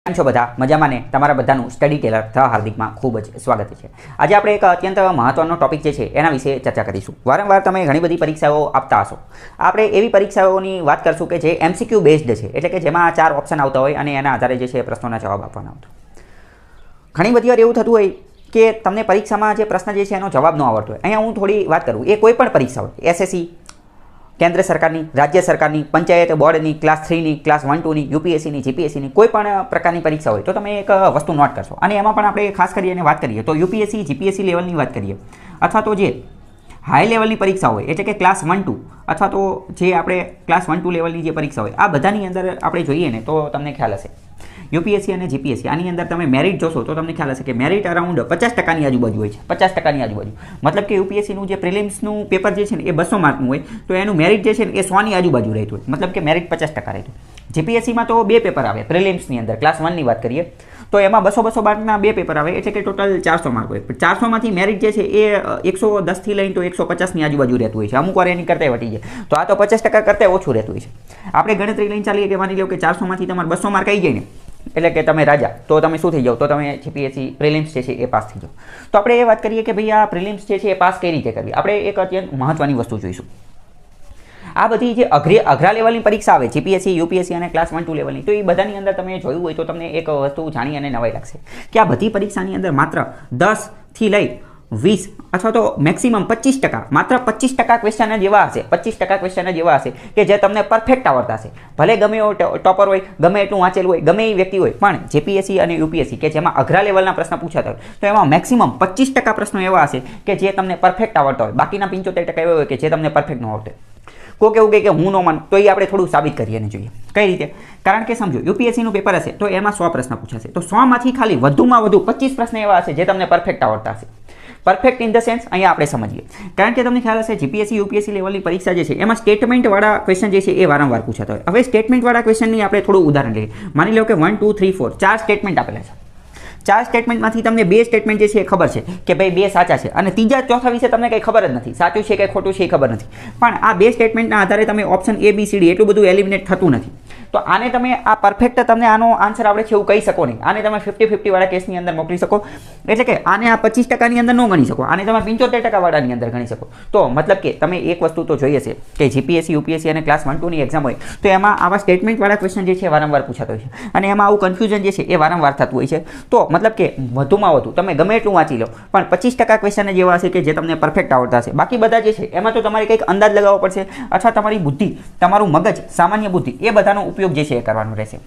કેમ છો બધા મજામાં ને તમારા બધાનું સ્ટડી ટેલર ધ હાર્દિકમાં ખૂબ જ સ્વાગત છે। આજે આપણે એક અત્યંત મહત્વનો ટોપિક જે છે એના વિશે ચર્ચા કરીશું। વારંવાર તમે ઘણી બધી પરીક્ષાઓ આપતા હશો। આપણે એવી પરીક્ષાઓની વાત કરશું કે જે MCQ બેઝડ છે, એટલે કે જેમાં 4 ઓપ્શન આવતા હોય અને એના આધારે જે છે પ્રશ્નોના જવાબ આપવાના આવતા હોય। ઘણી બધી વાર એવું થતું હોય કે તમને પરીક્ષામાં જે પ્રશ્ન જે છે એનો જવાબ ન આવડતો હોય। અહીંયા હું થોડી વાત કરું, એ કોઈ પણ પરીક્ષા હોય, SSC, કેન્દ્ર સરકારની, રાજ્ય સરકારની, પંચાયત બોર્ડની, ક્લાસ 3ની, ક્લાસ 1 2ની, UPSCની, GPSCની કોઈ પણ પ્રકારની પરીક્ષા હોય તો તમે એક વસ્તુ નોટ કરશો। અને એમાં પણ આપણે ખાસ કરીને વાત કરીએ તો UPSC GPSC લેવલની વાત કરીએ અથવા તો જે હાઈ લેવલની પરીક્ષા હોય એટલે કે ક્લાસ 1 2 અથવા તો જે આપણે ક્લાસ 1 2 લેવલની જે પરીક્ષા હોય આ બધાની અંદર આપણે જોઈએ ને તો તમને ખ્યાલ હશે UPSC અને GPSC આની અંદર તમે મેરિટ જોશો તો તમને ખ્યાલ હશે કે મેરિટ અરાઉન્ડ 50% આજુબાજુ હોય છે। 50% આજુબાજુ મતલબ કે UPSCનું જે પ્રિલિમ્સનું પેપર જે છે ને એ 200 માર્કનું હોય તો એનું મેરિટ જે છે ને એ 100ની આજુબાજુ રહેતું હોય, મતલબ કે મેરિટ 50% રહેતું। GPSCમાં તો 2 પેપર આવે પ્રિલિમ્સની અંદર, ક્લાસ 1ની વાત કરીએ તો એમાં 200 માર્કના 2 પેપર આવે એટલે કે ટોટલ 400 માર્ક હોય। 400માંથી મેરિટ જે છે એ 110 થી લઈને તો 150ની આજુબાજુ રહેતું હોય છે, અમુક વાર એની કરતાં વટી જાય તો આ તો 50% કરતાં ઓછું રહેતું હોય છે। આપણે ગણતરી લઈને ચાલીએ કે માની લો કે 400માંથી તમારે 200 માર્ક આવી જાય ને એટલે કે તમે રાજા, તો તમે શું થઈ જાઓ, તો તમે GPSC પ્રિલિમ્સ જે છે એ પાસ થઈ જાઓ। તો આપણે એ વાત કરીએ કે ભાઈ આ પ્રિલિમ્સ જે છે એ પાસ કઈ રીતે કરવી, આપણે એક અત્યંત મહત્વની વસ્તુ જોઈશું। આ બધી જે અઘરા લેવલની પરીક્ષા આવે GPSC, UPSC અને ક્લાસ 1 2 લેવલની, તો એ બધાની અંદર તમે જોયું હોય તો તમને એક વસ્તુ જાણી અને નવાઈ લાગશે કે આ બધી પરીક્ષાની અંદર માત્ર 10 થી લઈ 20 અથવા તો મેક્સિમમ 25%, માત્ર 25% ક્વેશ્ચન જ એવા હશે, 25% ક્વેશ્ચન જ એવા હશે કે જે તમને પરફેક્ટ આવડતા હશે। ભલે ગમે એવો ટોપર હોય, ગમે એટલું વાંચેલું હોય, ગમે એ વ્યક્તિ હોય, પણ GPSC અને UPSC કે જેમાં અઘરા લેવલના પ્રશ્ન પૂછાતા હોય તો એમાં મેક્સિમમ 25% પ્રશ્નો એવા હશે કે જે તમને પરફેક્ટ આવડતા હોય, બાકીના 75% એવા હોય કે જે તમને પરફેક્ટ ન આવડતા હોય। કોઈક એવું કહે કે હું ન માનું તો એ આપણે થોડું સાબિત કરીએ ને જોઈએ કઈ રીતે। કારણ કે સમજો UPSCનું પેપર હશે તો એમાં 100 પ્રશ્ન પૂછાશે, તો 100માંથી ખાલી વધુમાં વધુ 25 પ્રશ્ન એવા હશે જે તમને પરફેક્ટ આવડતા હશે। પરફેક્ટ ઇન ધ સેન્સ અહીંયા આપણે સમજીએ, કારણ કે તમને ખ્યાલ હશે GPSC UPSC લેવલની પરીક્ષા જે છે એમાં સ્ટેટમેન્ટવાળા ક્વેશ્ચન જે છે એ વારંવાર પૂછાતા હોય। હવે સ્ટેટમેન્ટવાળા ક્વેશ્ચનની આપણે થોડું ઉદાહરણ લઈએ। માની લો કે 1 2 3 4 4 સ્ટેટમેન્ટ આપેલા છે। 4 સ્ટેટમેન્ટમાંથી તમને 2 સ્ટેટમેન્ટ જે છે એ ખબર છે કે ભાઈ 2 સાચા છે અને ત્રીજા ચોથા વિશે તમને કંઈ ખબર જ નથી, સાચું છે કે ખોટું છે એ ખબર નથી, પણ આ 2 સ્ટેટમેન્ટના આધારે તમે ઓપ્શન ABCD એટલું બધું એલિમિનેટ થતું નથી। તો આને તમે આ પરફેક્ટ તમને આનો આન્સર આવડે છે એવું કહી શકો નહીં, આને તમે 50-50 વાળા કેસની અંદર મોકલી શકો, એટલે કે આને આ 25%ની અંદર ન ગણી શકો, આને તમે 75% વાળાની અંદર ગણી શકો। તો મતલબ કે તમે એક વસ્તુ તો જોઈએ છે કે GPSC UPSC અને ક્લાસ 1 2ની એક્ઝામ હોય તો એમાં આવા સ્ટેટમેન્ટવાળા ક્વેશ્ચન જે છે વારંવાર પૂછાતો હોય છે અને એમાં આવું કન્ફ્યુઝન જે છે એ વારંવાર થતું હોય છે। તો મતલબ કે વધુમાં વધુ તમે ગમે એટલું વાંચી લો પણ 25% ક્વેશ્ચન જ એવા હશે કે જે તમને પરફેક્ટ આવડતા હશે, બાકી બધા જે છે એમાં તો તમારે કંઈક અંદાજ લગાવવો પડશે અથવા તમારી બુદ્ધિ, તમારું મગજ, સામાન્ય બુદ્ધિ એ બધાનો ઉપયોગ જે છે એ કરવાનો રહેશે।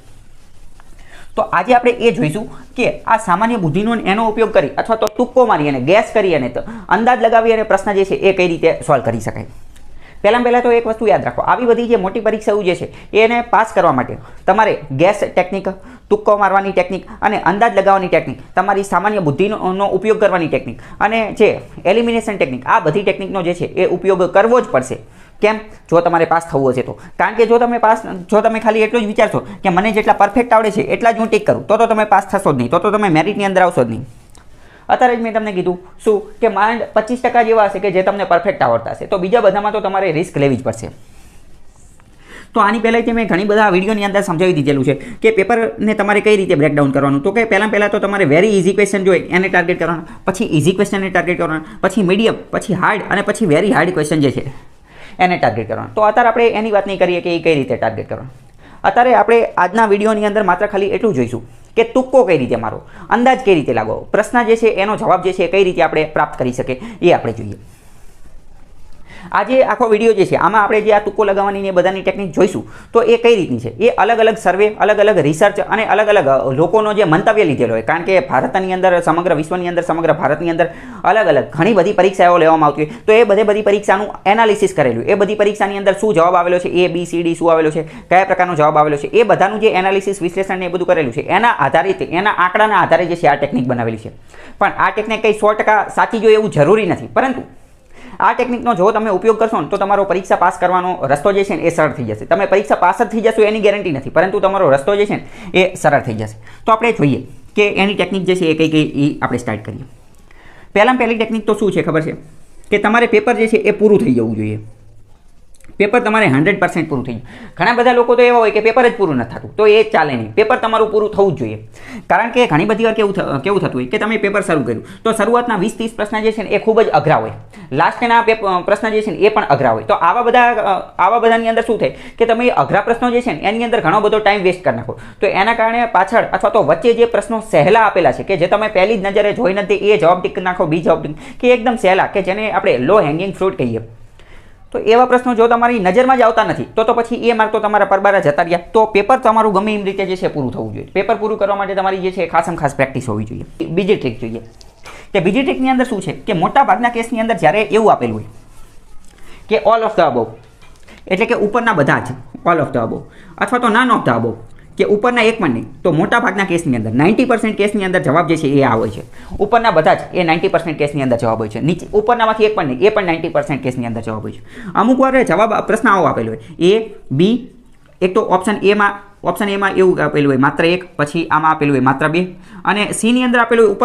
તો આજે આપણે એ જોઈશું કે આ સામાન્ય બુદ્ધિનો એનો ઉપયોગ કરી અથવા તો તુક્કો મારી અને ગેસ કરી અને અંદાજ લગાવી અને પ્રશ્ન જે છે એ કઈ રીતે સોલ્વ કરી શકાય। પહેલાં તો એક વસ્તુ યાદ રાખો, આવી બધી જે મોટી પરીક્ષાઓ જે છે એને પાસ કરવા માટે તમારે ગેસ ટેકનિક, તુક્કો મારવાની ટેકનિક અને અંદાજ લગાવવાની ટેકનિક, તમારી સામાન્ય બુદ્ધિનો ઉપયોગ કરવાની ટેકનિક અને જે એલિમિનેશન ટેકનિક, આ બધી ટેકનિકનો જે છે એ ઉપયોગ કરવો જ પડશે। કેમ? જો તમારે પાસ થવું હશે તો, કારણ કે જો તમે ખાલી એટલું જ વિચારશો કે મને જેટલા પરફેક્ટ આવડે છે એટલા જ હું ટીક કરું તો તમે પાસ થશો જ નહીં, તો તમે મેરિટની અંદર આવશો જ નહીં। અત્યારે જ મેં તમને કીધું શું કે માંડ 25% જેવા હશે કે જે તમને પરફેક્ટ આવડતા હશે, તો બીજા બધામાં તો તમારે રિસ્ક લેવી જ પડશે। તો આની પહેલાંથી મેં ઘણી બધા વિડીયોની અંદર સમજાવી દીધેલું છે કે પેપરને તમારે કઈ રીતે બ્રેકડાઉન કરવાનું। તો કે પહેલાં તો તમારે વેરી ઇઝી ક્વેશ્ચન જોઈએ એને ટાર્ગેટ કરવાના, પછી ઇઝી ક્વેશ્ચનને ટાર્ગેટ કરવાના, પછી મીડિયમ, પછી હાર્ડ અને પછી વેરી હાર્ડ ક્વેશ્ચન જે છે એને ટાર્ગેટ કરવાનું। તો અત્યારે આપણે એની વાત નહીં કરીએ કે એ કઈ રીતે ટાર્ગેટ કરવાનું। અત્યારે આપણે આજના વિડીયોની અંદર માત્ર ખાલી એટલું જોઈશું કે તુક્કો કઈ રીતે મારો, અંદાજ કઈ રીતે લાગવો, પ્રશ્ન જે છે એનો જવાબ જે છે કઈ રીતે આપણે પ્રાપ્ત કરી શકીએ એ આપણે જોઈએ। આજે આખો વિડીયો જે છે આમાં આપણે જે આ તુક્કો લગાવવાની ને બધાની ટેકનિક જોઈશું તો એ કઈ રીતની છે, એ અલગ અલગ સર્વે, અલગ અલગ રિસર્ચ અને અલગ અલગ લોકોનો જે મંતવ્ય લીધેલો હોય, કારણ કે ભારતની અંદર, સમગ્ર વિશ્વની અંદર, સમગ્ર ભારતની અંદર અલગ અલગ ઘણી બધી પરીક્ષાઓ લેવામાં આવતી હોય તો એ બધી પરીક્ષાનું એનાલિસિસ કરેલું, એ બધી પરીક્ષાની અંદર શું જવાબ આવેલો છે, ABCD શું આવેલો છે, કયા પ્રકારનો જવાબ આવેલો છે, એ બધાનું જે એનાલિસિસ, વિશ્લેષણ એ બધું કરેલું છે, એના આધારિત, એના આંકડાના આધારે જે છે આ ટેકનિક બનાવેલી છે। પણ આ ટેકનિક કંઈ 100% સાચી જોઈએ એવું જરૂરી નથી, પરંતુ આ ટેકનિકનો જો તમે ઉપયોગ કરશો ને તો તમારો પરીક્ષા પાસ કરવાનો રસ્તો જે છે ને એ સરળ થઈ જશે। તમે પરીક્ષા પાસ જ થઈ જશો એની ગેરંટી નથી, પરંતુ તમારો રસ્તો જે છે ને એ સરળ થઈ જશે। તો આપણે જોઈએ કે એની ટેકનિક જે છે એ કઈ આપણે સ્ટાર્ટ કરીએ। પહેલી ટેકનિક તો શું છે ખબર છે કે તમારે પેપર જે છે એ પૂરું થઈ જવું જોઈએ। પેપર તમારે 100% પૂરું થઈ ગયું. ઘણા બધા લોકો તો એવા હોય કે પેપર જ પૂરું નથી થતું, તો એ ચાલે નહીં. પેપર તમારું પૂરું થવું જ જોઈએ. કારણ કે ઘણી બધી વાર કેવું થતું હોય કે તમે પેપર શરૂ કર્યું તો શરૂઆતના 20-30 પ્રશ્ન જે છે ને એ ખૂબ જ અઘરા હોય, લાસ્ટના પ્રશ્ન જે છે ને એ પણ અઘરા હોય. તો આવા બધાની અંદર શું થાય કે તમે અઘરા પ્રશ્નો જે છે ને એની અંદર ઘણો બધો ટાઈમ વેસ્ટ કરી નાખો. તો એના કારણે પાછળ અથવા તો વચ્ચે જે પ્રશ્નો સહેલા આપેલા છે કે જે તમે પહેલી જ નજરે જોઈ નથી એ જવાબ ટીક નાખો, બી જવાબ ટીક, કે એકદમ સહેલા કે જેને આપણે લો હેંગિંગ ફ્રૂટ કહીએ, તો એવા પ્રશ્નો જો તમારી નજરમાં જ આવતા નથી તો પછી એ માર્ક તો તમારા પરબારા જતા રહ્યા. તો પેપર તમારું ગમે એમ રીતે જે છે પૂરું થવું જોઈએ. પેપર પૂરું કરવા માટે તમારી જે છે ખાસમ ખાસ પ્રેક્ટિસ હોવી જોઈએ. બીજી ટ્રીક જોઈએ કે બીજી ટ્રીકની અંદર શું છે કે મોટા ભાગના કેસની અંદર જ્યારે એવું આપેલું હોય કે ઓલ ઓફ ધ અબોવ, એટલે કે ઉપરના બધા જ ઓલ ઓફ ધ અબોવ, અથવા તો નન ઓફ ધ અબોવ, કે ઉપરના એક પણ નહીં, તો મોટા ભાગના કેસની અંદર 90% કેસની અંદર જવાબ જે છે એ આ હોય છે. ઉપરના બધા જ એ 90% કેસની અંદર જવાબ હોય છે. નીચે ઉપરનામાંથી એક પણ નહીં, એ પણ 90% કેસની અંદર જવાબ હોય છે. અમુક વાર જવાબ પ્રશ્ન આવો આપેલો હોય એ બી, એક તો ઓપ્શન એમાં એવું આપેલું હોય માત્ર એક, પછી આમાં આપેલું હોય માત્ર બે, અને સીની અંદર આપેલું હોય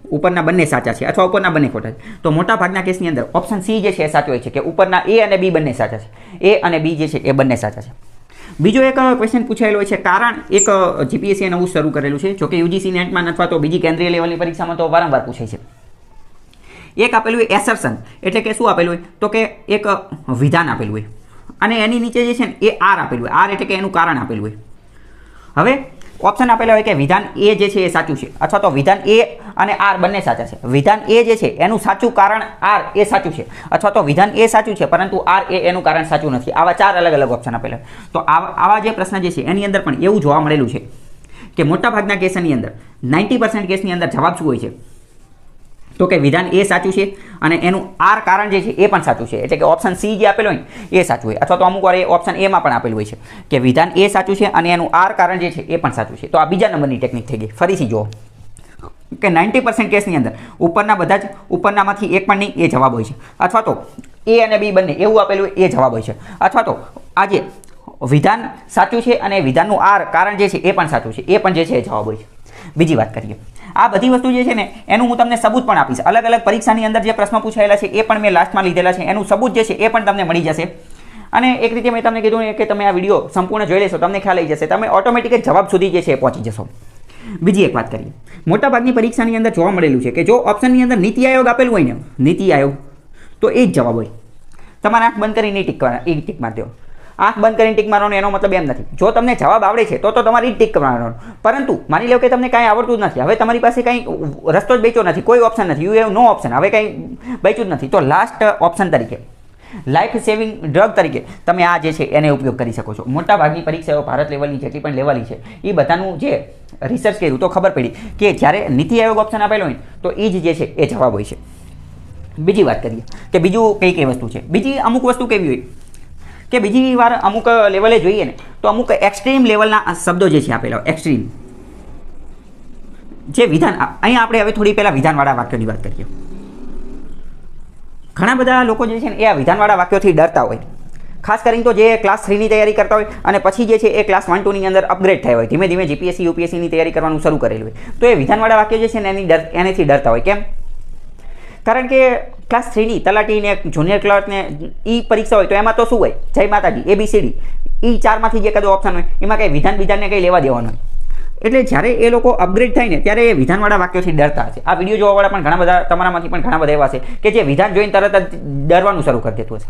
ઉપરના બંને સાચા છે અથવા ઉપરના બંને ખોટા છે. તો મોટા ભાગના કેસની અંદર ઓપ્શન સી જે છે એ સાચો હોય છે કે ઉપરના એ અને બી બંને સાચા છે. એ અને બી જે છે એ બંને સાચા છે. બીજો એક ક્વેશ્ચન પૂછાયેલો છે, કારણ એક જીપીએસસીએ નવું શરૂ કરેલું છે, જોકે યુજીસી નેટમાં અથવા તો બીજી કેન્દ્રીય લેવલની પરીક્ષામાં તો વારંવાર પૂછાય છે. એક આપેલું હોય એસર્શન, એટલે કે શું આપેલું હોય તો કે એક વિધાન આપેલું હોય અને એની નીચે જે છે ને એ આર આપેલું હોય. આર એટલે કે એનું કારણ આપેલું હોય. હવે ઓપ્શન આપેલા હોય કે વિધાન એ જે છે એ સાચું છે, અથવા તો વિધાન એ અને આર બંને સાચા છે. વિધાન એ જે છે એનું સાચું કારણ આર એ સાચું છે, અથવા તો વિધાન એ સાચું છે પરંતુ આર એ એનું કારણ સાચું નથી. આવા 4 અલગ અલગ ઓપ્શન આપેલા. તો આવા જે પ્રશ્ન જે છે એની અંદર પણ એવું જોવા મળેલું છે કે મોટાભાગના કેસની અંદર 90% કેસની અંદર જવાબ શું હોય છે તો કે વિધાન એ સાચું છે અને એનું આર કારણ જે છે એ પણ સાચું છે. એટલે કે ઓપ્શન સી જે આપેલો હોય એ સાચું હોય, અથવા તો અમુક વાર એ ઓપ્શન એમાં પણ આપેલું હોય છે કે વિધાન એ સાચું છે અને એનું આર કારણ જે છે એ પણ સાચું છે. તો આ બીજા નંબરની ટેકનિક થઈ ગઈ. ફરીથી જુઓ કે 90% કેસની અંદર ઉપરના બધા જ ઉપરનામાંથી એક પણ નહીં એ જવાબ હોય છે, અથવા તો એ અને બી બંને એવું આપેલું હોય એ જવાબ હોય છે, અથવા તો આજે વિધાન સાચું છે અને વિધાનનું આર કારણ જે છે એ પણ સાચું છે, એ પણ જે છે એ જવાબ હોય છે. બીજી વાત કરીએ, આ બધી વસ્તુ જે છે ને એનું હું તમને સબૂત પણ આપીશ. અલગ અલગ પરીક્ષાની અંદર જે પ્રશ્નો પૂછાયેલા છે એ પણ મેં લાસ્ટમાં લીધેલા છે, એનું સબૂત જે છે એ પણ તમને મળી જશે. અને એક રીતે મેં તમને કીધું કે તમે આ વિડીયો સંપૂર્ણ જોઈ લેશો, તમને ખ્યાલ આવી જશે, તમે ઓટોમેટિક જ જવાબ સુધી જે છે એ પહોંચી જશો. બીજી એક વાત કરીએ, મોટાભાગની પરીક્ષાની અંદર જોવા મળેલું છે કે જો ઓપ્શનની અંદર નીતિ આયોગ આપેલું હોય ને, નીતિ આયોગ, તો એ જ જવાબ હોય. તમારે આંખ બંધ કરીને ટીક મારી દો. આંખ બંધ કરીને ટીક મારવાનો એનો મતલબ એમ નથી જો તમને જવાબ આવડે છે તો તમારી ટીક મારવાનો, પરંતુ માની લો કે તમને કાંઈ આવડતું જ નથી, હવે તમારી પાસે કાંઈ રસ્તો જ બચ્યો નથી, કોઈ ઓપ્શન નથી, યુ હેવ નો ઓપ્શન, હવે કાંઈ બચ્યું જ નથી, તો લાસ્ટ ઓપ્શન તરીકે લાઈફ સેવિંગ ડ્રગ તરીકે તમે આ જે છે એને ઉપયોગ કરી શકો છો. મોટાભાગની પરીક્ષાઓ ભારત લેવલની જેટલી પણ લેવલની છે એ બધાનું જે રિસર્ચ કર્યું તો ખબર પડી કે જ્યારે નીતિ આયોગ ઓપ્શન આપેલો હોય તો એ જ જે છે એ જવાબ હોય છે. બીજી વાત કરીએ કે બીજું કઈ વસ્તુ છે. બીજી અમુક વસ્તુ કેવી હોય કે બીજી વાર અમુક લેવલે જોઈએ ને તો અમુક એક્સ્ટ્રીમ લેવલના શબ્દો જે છે આપેલા હોય, એક્સ્ટ્રીમ જે વિધાન. અહીંયા આપણે હવે થોડી પહેલાં વિધાનવાળા વાક્યોની વાત કરીએ. ઘણા બધા લોકો જે છે ને એ આ વિધાનવાળા વાક્યોથી ડરતા હોય, ખાસ કરીને તો જે ક્લાસ 3ની તૈયારી કરતા હોય અને પછી જે છે એ ક્લાસ 1, 2ની અંદર અપગ્રેડ થયા હોય, ધીમે ધીમે જીપીએસસી યુપીએસસીની તૈયારી કરવાનું શરૂ કરેલું હોય, તો એ વિધાનવાળા વાક્યો જે છે ને એનેથી ડરતા હોય. કેમ? કારણ કે ક્લાસ 3ની તલાટી ને જુનિયર ક્લર્ક ને એ પરીક્ષા હોય તો એમાં તો શું હોય, જય માતાજી, ABCD, એ 4માંથી જે કદો ઓપ્શન હોય એમાં કંઈ વિધાનને કંઈ લેવા દેવાનું હોય. એટલે જ્યારે એ લોકો અપગ્રેડ થાય ને ત્યારે એ વિધાનવાળા વાક્યોથી ડરતા હશે. આ વિડીયો જોવાવાળા પણ ઘણા બધા, તમારામાંથી પણ ઘણા બધા એવા છે કે જે વિધાન જોઈને તરત જ ડરવાનું શરૂ કરી દેતું હશે.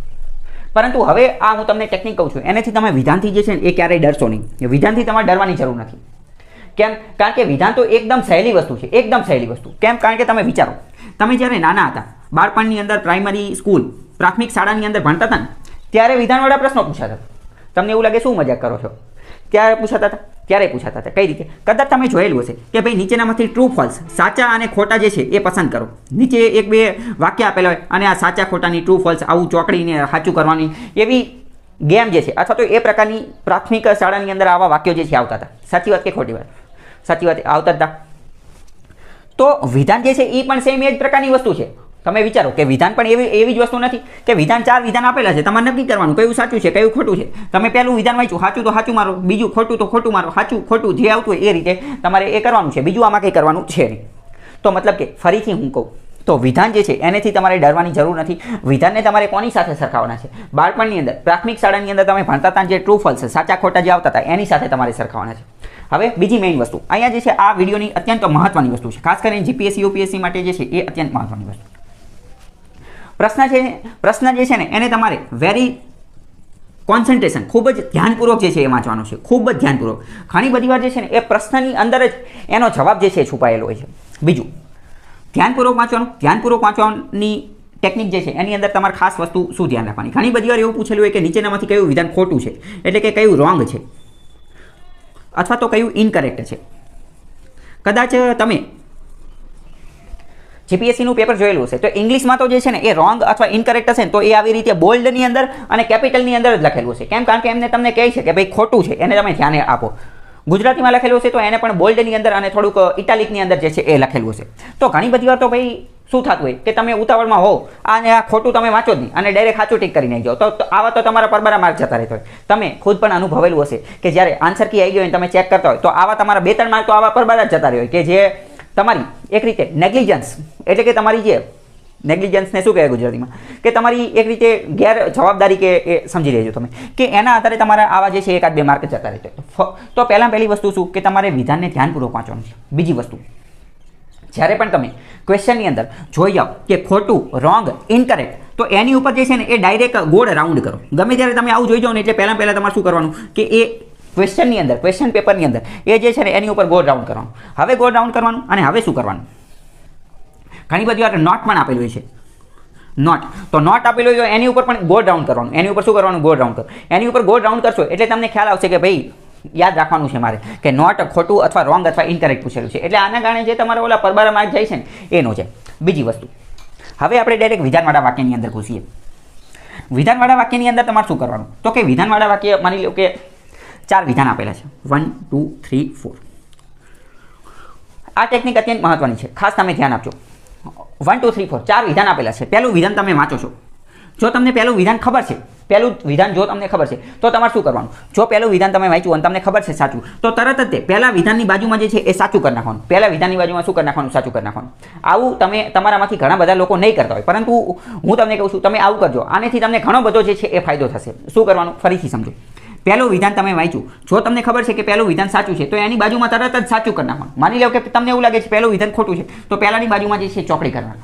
પરંતુ હવે આ હું તમને ટેકનિક કહું છું, એનાથી તમે વિધાનથી જે છે ને એ ક્યારેય ડરશો નહીં. વિધાનથી તમારે ડરવાની જરૂર નથી. કેમ? કારણ કે વિધાન તો એકદમ સહેલી વસ્તુ છે, એકદમ સહેલી વસ્તુ. કેમ? કારણ કે તમે વિચારો, તમે જ્યારે નાના હતા, બાળપણની અંદર પ્રાઇમરી સ્કૂલ, પ્રાથમિક શાળાની અંદર ભણતા હતા ને ત્યારે વિધાનવાળા પ્રશ્નો પૂછાતા. તમને એવું લાગે શું મજાક કરો છો? ત્યારે પૂછાતા હતા, ત્યારે પૂછાતા હતા. કઈ રીતે? કદાચ તમે જોયેલું હશે કે ભાઈ નીચેનામાંથી ટ્રુ ફોલ્સ, સાચા અને ખોટા જે છે એ પસંદ કરો. નીચે 1-2 વાક્ય આપેલા હોય અને આ સાચા ખોટાની ટ્રુ ફોલ્સ આવું ચોકડીને સાચું કરવાની એવી ગેમ જે છે, અથવા તો એ પ્રકારની પ્રાથમિક શાળાની અંદર આવા વાક્યો જે છે આવતા હતા. સાચી વાત કે ખોટી વાત? સાચી વાત આવતા હતા. તો વિધાન જે છે એ પણ સેમ એ જ પ્રકારની વસ્તુ છે. તમે વિચારો કે વિધાન પણ એવી જ વસ્તુ નથી કે વિધાન 4 વિધાન આપેલા છે, તમારે નક્કી કરવાનું કયું સાચું છે કયું ખોટું છે. તમે પહેલું વિધાન વાંચ્યું, સાચું તો સાચું મારો, બીજું ખોટું તો ખોટું મારો, સાચું ખોટું જે આવતું હોય એ રીતે તમારે એ કરવાનું છે. બીજું આમાં કંઈ કરવાનું છે નહીં. તો મતલબ કે ફરીથી હું કહું તો વિધાન જે છે એનેથી તમારે ડરવાની જરૂર નથી. વિધાનને તમારે કોની સાથે સરખાવવાના છે? બાળપણની અંદર પ્રાથમિક શાળાની અંદર તમે ભણતા હતા જે ટ્રુ ફોલ્સ સાચા ખોટા જે આવતા હતા એની સાથે તમારે સરખાવવાના છે. હવે બીજી મેઇન વસ્તુ અહીંયા જે છે આ વિડીયોની અત્યંત મહત્વની વસ્તુ છે, ખાસ કરીને જીપીએસસી યુપીએસસી માટે જે છે એ અત્યંત મહત્વની વસ્તુ. પ્રશ્ન જે છે ને એને તમારે વેરી કોન્સન્ટ્રેશન ખૂબ જ ધ્યાનપૂર્વક જે છે એ વાંચવાનું છે, ખૂબ જ ધ્યાનપૂર્વક. ઘણી બધી વાર જે છે ને એ પ્રશ્નની અંદર જ એનો જવાબ જે છે એ છુપાયેલો હોય છે. બીજું ધ્યાનપૂર્વક વાંચવાનું. ધ્યાનપૂર્વક વાંચવાની ટેકનિક જે છે એની અંદર તમારે ખાસ વસ્તુ શું ધ્યાન રાખવાની? ઘણી બધી વાર એવું પૂછેલું હોય કે નીચેનામાંથી કયું વિધાન ખોટું છે, એટલે કે કયું રોંગ છે અથવા તો કયું ઇનકરેક્ટ છે. કદાચ તમે જીપીએસસીનું પેપર જોયેલું હશે તો ઇંગ્લિશમાં તો જે છે ને એ રોંગ અથવા ઇનકરેક્ટ હશે ને તો એ આવી રીતે બોલ્ડની અંદર અને કેપિટલની અંદર જ લખેલું હશે. કેમ? કારણ કે એમને તમને કહે છે કે ભાઈ ખોટું છે, એને તમે ધ્યાને આપો. ગુજરાતીમાં લખેલું હશે તો એને પણ બોલ્ડની અંદર અને થોડુંક ઇટાલિકની અંદર જે છે એ લખેલું હશે. તો ઘણી બધી વાર તો ભાઈ શું થતું હોય કે તમે ઉતાવળમાં હો અને આ ખોટું તમે વાંચો જ નહીં અને ડાયરેક્ટ સાચું ટીક કરી નાખી જાઓ, તો આવા તો તમારા પરબારા માર્ક જતા રહેતો હોય. તમે ખુદ પણ અનુભવેલું હશે કે જ્યારે આન્સર કી આવી ગયો હોય તમે ચેક કરતા હોય તો આવા તમારા 2-3 માર્ક તો આવા પરબારા જતા રહે હોય કે જે તમારી એક રીતે નેગ્લિજન્સ, એટલે કે તમારી જે નેગ્લિજન્સને શું કહેવાય ગુજરાતીમાં, કે તમારી એક રીતે ગેર જવાબદારી કે એ સમજી લેજો તમે કે એના આધારે તમારા આવા જે છે 1-2 માર્ક જતા રહેતો હોય. તો પહેલી વસ્તુ શું કે તમારે વિધાનને ધ્યાનપૂર્વક વાંચવાનું છે. બીજી વસ્તુ, જ્યારે પણ તમે ક્વેશ્ચનની અંદર જોઈ જાઓ કે ખોટું, રોંગ, ઇનકરેક્ટ, તો એની ઉપર જે છે ને એ ડાયરેક્ટ ગોળ રાઉન્ડ કરો. ગમે ત્યારે તમે આવું જોઈ જાઓ ને એટલે પહેલાં તમારે શું કરવાનું કે એ ક્વેશ્ચનની અંદર, ક્વેશ્ચન પેપરની અંદર એ જે છે ને એની ઉપર ગોળ રાઉન્ડ કરવાનું. હવે ગોળ રાઉન્ડ કરવાનું અને હવે શું કરવાનું? ઘણી બધી વાર નોટ પણ આપેલું હોય છે. નોટ, તો નોટ આપેલું હોય એની ઉપર પણ ગોળ રાઉન્ડ કરવાનું. એની ઉપર શું કરવાનું? ગોળ રાઉન્ડ કરો. એની ઉપર ગોળ રાઉન્ડ કરશો એટલે તમને ખ્યાલ આવશે કે ભાઈ યાદ રાખવાનું છે મારે કે નોટ ખોટું અથવા રોંગ અથવા ઇનકરેક્ટ પૂછેલું છે. એટલે આના કારણે જે તમારા ઓલા પરબારા માર્ક જાય છે ને એનો છે. બીજી વસ્તુ, હવે આપણે ડાયરેક્ટ વિધાનવાળા વાક્યની અંદર ઘૂસીએ. વિધાનવાળા વાક્યની અંદર તમારે શું કરવાનું? તો કે વિધાનવાળા વાક્ય માની લો કે 4 વિધાન આપેલા છે, 1 2 3 4. આ ટેકનિક અત્યંત મહત્વની છે, ખાસ તમે ધ્યાન આપજો. 1 2 3 4 4 વિધાન આપેલા છે. પહેલું વિધાન તમે વાંચો છો. જો તમને પહેલું વિધાન ખબર છે, પહેલું વિધાન જો તમને ખબર છે તો તમારે શું કરવાનું? જો પહેલું વિધાન તમે વાંચ્યું અને તમને ખબર છે સાચું, તો તરત જ તે પહેલા વિધાનની બાજુમાં જે છે એ સાચું કરી નાખવાનું. પહેલા વિધાનની બાજુમાં શું કરી નાખવાનું? સાચું કરી નાખવાનું. આવું તમે તમારામાંથી ઘણા બધા લોકો નહીં કરતા હોય, પરંતુ હું તમને કહું છું તમે આવું કરજો. આનેથી તમને ઘણો બધો જે છે એ ફાયદો થશે. શું કરવાનું? ફરીથી સમજો. પહેલું વિધાન તમે વાંચ્યું, જો તમને ખબર છે કે પહેલું વિધાન સાચું છે તો એની બાજુમાં તરત જ સાચું કરી નાખવાનું. માની લો કે તમને એવું લાગે છે પહેલું વિધાન ખોટું છે તો પહેલાની બાજુમાં જે છે ચોકડી કરવાનું.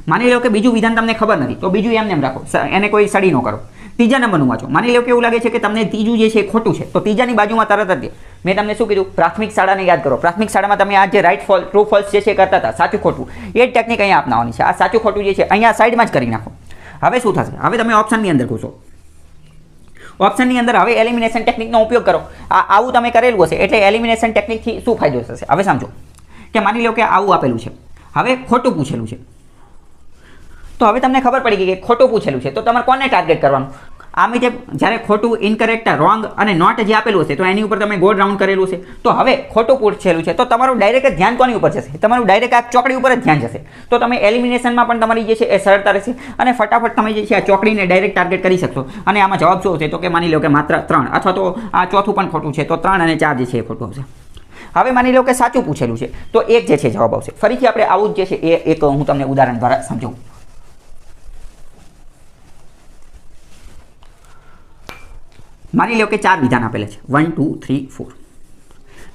માની લો કે બીજું વિધાન તમને ખબર નથી તો બીજું એમ રાખો, એને કોઈ સ્ટડી ન કરો. ત્રીજા નંબરનું વાંચો. માની લો કે એવું લાગે છે કે તમને ત્રીજું જે છે એ ખોટું છે તો ત્રીજાની બાજુમાં તરત જ મેં તમને શું કીધું? પ્રાથમિક શાળાને યાદ કરો. પ્રાથમિક શાળામાં તમે આ જે રાઈટ ફોલ, ટ્રુ ફોલ્સ જે છે કરતા હતા, સાચું ખોટું, એ જ ટેકનિક અહીંયા અપનાવવાની છે. આ સાચું ખોટું જે છે અહીંયા સાઈડમાં જ કરી નાખો. હવે શું થશે? હવે તમે ઓપ્શનની અંદર ઘૂસો. ઓપ્શનની અંદર હવે એલિમિનેશન ટેકનિકનો ઉપયોગ કરો. આવું તમે કરેલું હશે એટલે એલિમિનેશન ટેકનિકથી શું ફાયદો થશે હવે સમજો. કે માની લો કે આવું આપેલું છે, હવે ખોટું પૂછેલું છે, તો હવે તમને ખબર પડી ગઈ કે ખોટું પૂછેલું છે તો તમારે કોને ટાર્ગેટ કરવાનું? આમે જે જ્યારે ખોટું, ઇનકરેક્ટ, રોંગ અને નોટ જે આપેલું હશે તો એની ઉપર તમે ગોળ રાઉન્ડ કરેલું છે. તો હવે ખોટું પૂછેલું છે તો તમારું ડાયરેક્ટ ધ્યાન કોની ઉપર જશે? તમારું ડાયરેક્ટ આ ચોકડી ઉપર જ ધ્યાન જશે. તો તમે એલિમિનેશનમાં પણ તમારી જે છે એ સરળતા રહેશે અને ફટાફટ તમે જે છે આ ચોકડીને ડાયરેક્ટ ટાર્ગેટ કરી શકશો. અને આમાં જવાબ શું છે? તો કે માની લો કે માત્ર 3 અથવા તો આ ચોથું પણ ખોટું છે તો 3 અને 4 જે છે એ ખોટું આવશે. હવે માની લો કે સાચું પૂછેલું છે તો 1 જે છે જવાબ આવશે. ફરીથી આપણે આવું જ જે છે એ એક હું તમને ઉદાહરણ દ્વારા સમજાવું. માની લો કે 4 વિધાન આપેલા છે, 1 2 3 4.